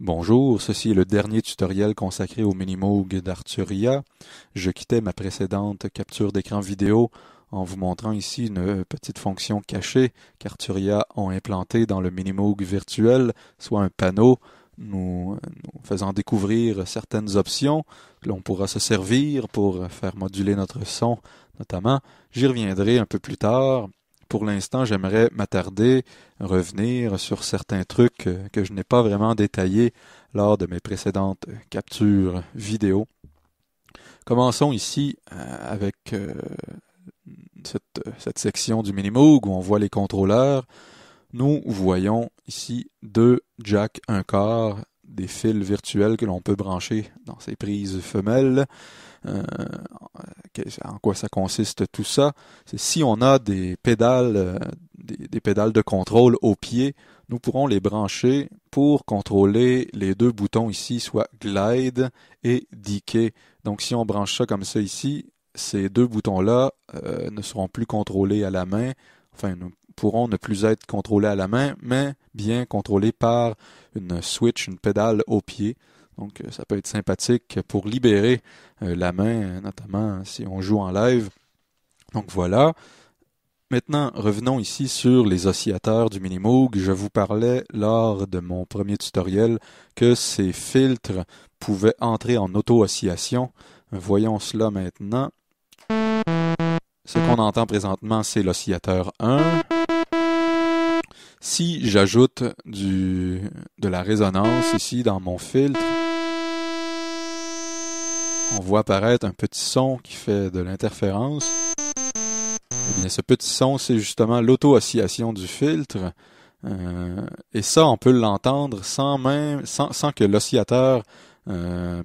Bonjour, ceci est le dernier tutoriel consacré au Minimoog d'Arturia. Je quittais ma précédente capture d'écran vidéo en vous montrant ici une petite fonction cachée qu'Arturia ont implantée dans le Minimoog virtuel, soit un panneau nous faisant découvrir certaines options que l'on pourra se servir pour faire moduler notre son notamment. J'y reviendrai un peu plus tard. Pour l'instant, j'aimerais m'attarder, revenir sur certains trucs que je n'ai pas vraiment détaillés lors de mes précédentes captures vidéo. Commençons ici avec cette section du Minimoog où on voit les contrôleurs. Nous voyons ici deux jacks 1/4, des fils virtuels que l'on peut brancher dans ces prises femelles. En quoi ça consiste tout ça? C'est si on a des pédales, des pédales de contrôle au pied, nous pourrons les brancher pour contrôler les deux boutons ici, soit Glide et Decay. Donc si on branche ça comme ça ici, ces deux boutons-là ne seront plus contrôlés à la main, enfin nous pourront ne plus être contrôlés à la main, mais bien contrôlés par une switch, une pédale au pied. Donc ça peut être sympathique pour libérer la main, notamment si on joue en live. Donc voilà. Maintenant, revenons ici sur les oscillateurs du Minimoog. Je vous parlais lors de mon premier tutoriel que ces filtres pouvaient entrer en auto-oscillation. Voyons cela maintenant. Ce qu'on entend présentement, c'est l'oscillateur 1. Si j'ajoute de la résonance ici dans mon filtre, on voit apparaître un petit son qui fait de l'interférence. Eh bien, ce petit son, c'est justement l'auto-oscillation du filtre. Et ça, on peut l'entendre sans que l'oscillateur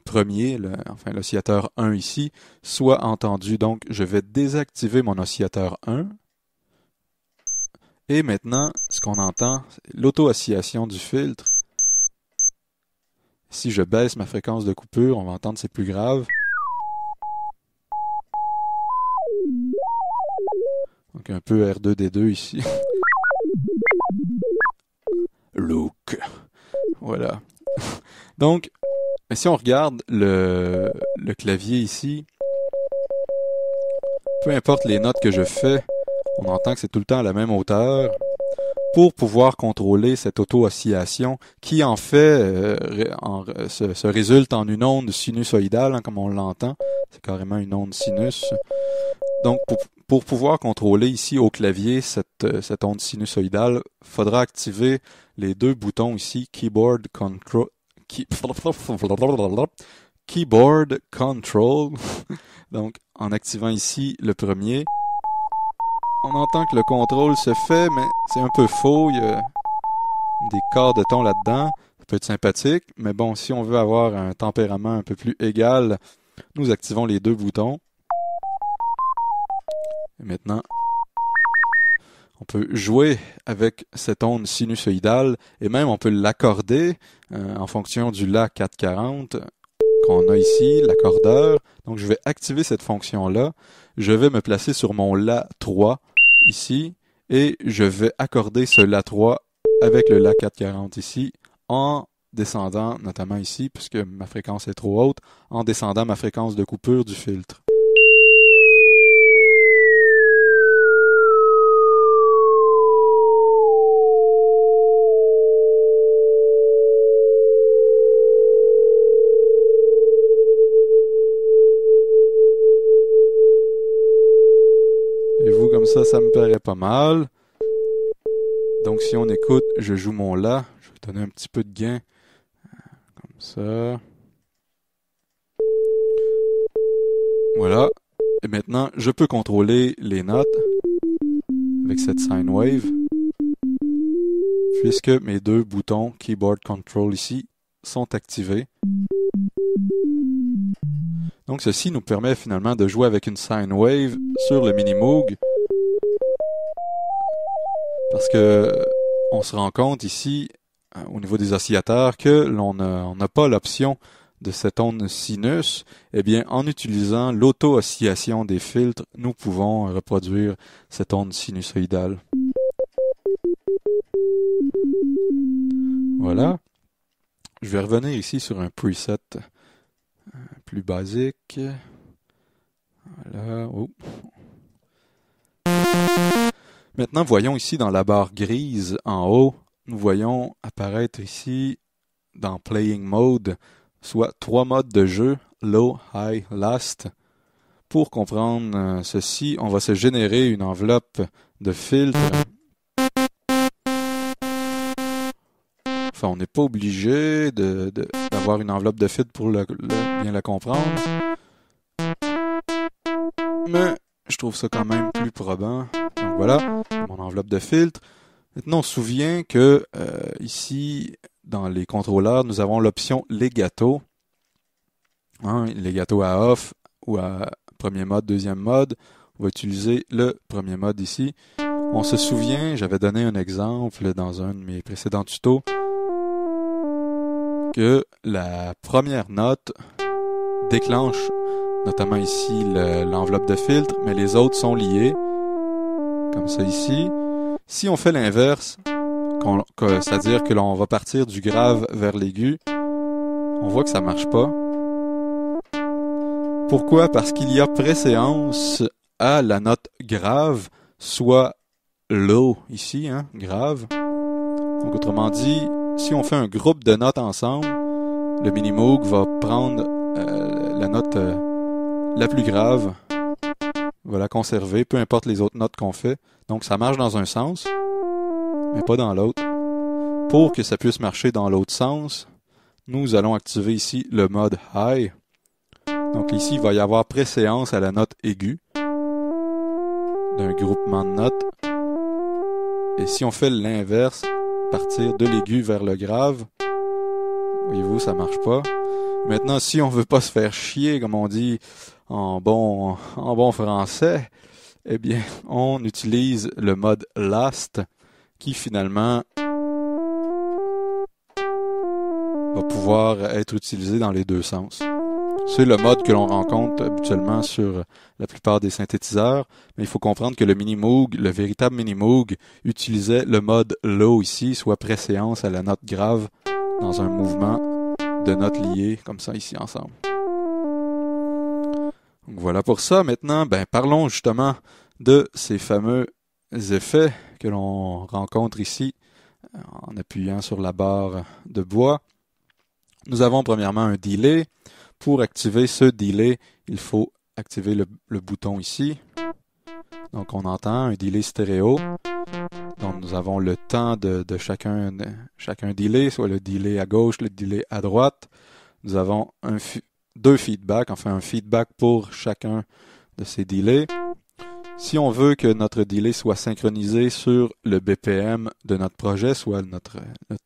premier, l'oscillateur 1 ici, soit entendu. Donc, je vais désactiver mon oscillateur 1. Et maintenant, ce qu'on entend, c'est l'auto-oscillation du filtre. Si je baisse ma fréquence de coupure, on va entendre c'est plus grave. Donc un peu R2D2 ici. Look. Voilà. Donc, si on regarde le clavier ici, peu importe les notes que je fais, on entend que c'est tout le temps à la même hauteur. Pour pouvoir contrôler cette auto-oscillation qui en fait se résulte en une onde sinusoïdale, comme on l'entend. C'est carrément une onde sinus. Donc pour pouvoir contrôler ici au clavier cette onde sinusoïdale, il faudra activer les deux boutons ici, Keyboard Control. Keyboard Control. Donc en activant ici le premier, on entend que le contrôle se fait, mais c'est un peu faux. Il y a des quarts de ton là-dedans. Ça peut être sympathique, mais bon, si on veut avoir un tempérament un peu plus égal, nous activons les deux boutons. Et maintenant, on peut jouer avec cette onde sinusoïdale et même on peut l'accorder en fonction du La 440 qu'on a ici, l'accordeur. Donc je vais activer cette fonction-là. Je vais me placer sur mon La 3 ici, et je vais accorder ce La 3 avec le La 440 ici, en descendant, notamment ici, puisque ma fréquence est trop haute, en descendant ma fréquence de coupure du filtre. Et vous, comme ça me paraît pas mal. Donc si on écoute, je joue mon La, je vais donner un petit peu de gain, comme ça. Voilà. Et maintenant, je peux contrôler les notes avec cette sine wave, puisque mes deux boutons Keyboard Control ici sont activés. Donc ceci nous permet finalement de jouer avec une sine wave sur le Minimoog, parce que on se rend compte ici, au niveau des oscillateurs, que l'on n'a pas l'option de cette onde sinus. Eh bien, en utilisant l'auto-oscillation des filtres, nous pouvons reproduire cette onde sinusoïdale. Voilà. je vais revenir ici sur un preset plus basique. Voilà. Oh. Maintenant, voyons ici dans la barre grise en haut, nous voyons apparaître ici dans Playing Mode, soit 3 modes de jeu, Low, High, Last. Pour comprendre ceci, on va se générer une enveloppe de filtre. Enfin, on n'est pas obligé d'avoir une enveloppe de filtre pour bien la comprendre. Mais je trouve ça quand même plus probant. Donc voilà, mon enveloppe de filtre. Maintenant, on se souvient que ici, dans les contrôleurs, nous avons l'option Legato. Legato à off ou à premier mode, deuxième mode. On va utiliser le premier mode ici. On se souvient, j'avais donné un exemple dans un de mes précédents tutos, que la première note déclenche notamment ici l'enveloppe de filtre, mais les autres sont liées, comme ça ici. Si on fait l'inverse, c'est-à-dire que l'on va partir du grave vers l'aigu, on voit que ça marche pas. Pourquoi? Parce qu'il y a préséance à la note grave, soit low ici, grave. Donc autrement dit, si on fait un groupe de notes ensemble, le Minimoog va prendre la note la plus grave, va la conserver, peu importe les autres notes qu'on fait. Donc ça marche dans un sens, mais pas dans l'autre. Pour que ça puisse marcher dans l'autre sens, nous allons activer ici le mode High. Donc ici, il va y avoir préséance à la note aiguë d'un groupement de notes. Et si on fait l'inverse, partir de l'aigu vers le grave, voyez-vous, ça marche pas. Maintenant, si on veut pas se faire chier, comme on dit en bon français, eh bien, on utilise le mode Last, qui finalement va pouvoir être utilisé dans les deux sens. C'est le mode que l'on rencontre habituellement sur la plupart des synthétiseurs, mais il faut comprendre que le Minimoog, le véritable Minimoog, utilisait le mode Low ici, soit préséance à la note grave dans un mouvement de notes liées, comme ça ici ensemble. Donc voilà pour ça. Maintenant, parlons justement de ces fameux effets que l'on rencontre ici en appuyant sur la barre de bois. Nous avons premièrement un delay. Pour activer ce delay, il faut activer le bouton ici. Donc on entend un delay stéréo. Donc nous avons le temps de chacun delay, soit le delay à gauche, le delay à droite. Nous avons deux feedbacks, enfin un feedback pour chacun de ces delays. Si on veut que notre delay soit synchronisé sur le BPM de notre projet, soit notre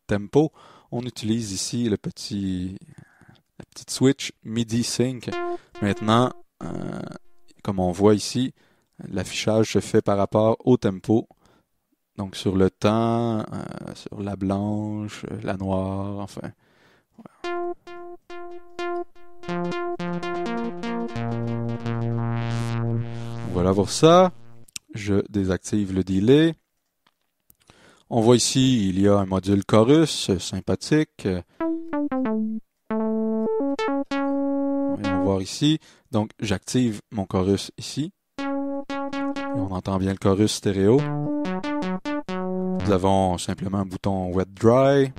tempo, on utilise ici la petite switch MIDI Sync. Maintenant, comme on voit ici, l'affichage se fait par rapport au tempo. Donc sur le temps, sur la blanche, la noire, enfin. Voilà pour ça. Je désactive le delay. On voit ici, il y a un module chorus sympathique. On va voir ici. Donc, j'active mon chorus ici. Et on entend bien le chorus stéréo. Nous avons simplement un bouton Wet Dry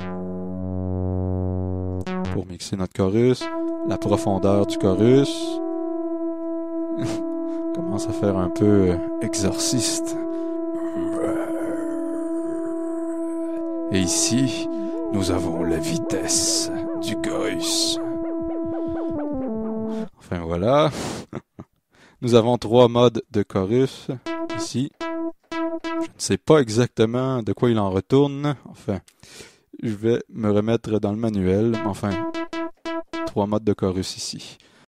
pour mixer notre chorus. La profondeur du chorus commence à faire un peu exorciste. Et ici, nous avons la vitesse du chorus. Enfin voilà. Nous avons 3 modes de chorus ici. Je ne sais pas exactement de quoi il en retourne. Enfin, je vais me remettre dans le manuel. Enfin, 3 modes de chorus ici.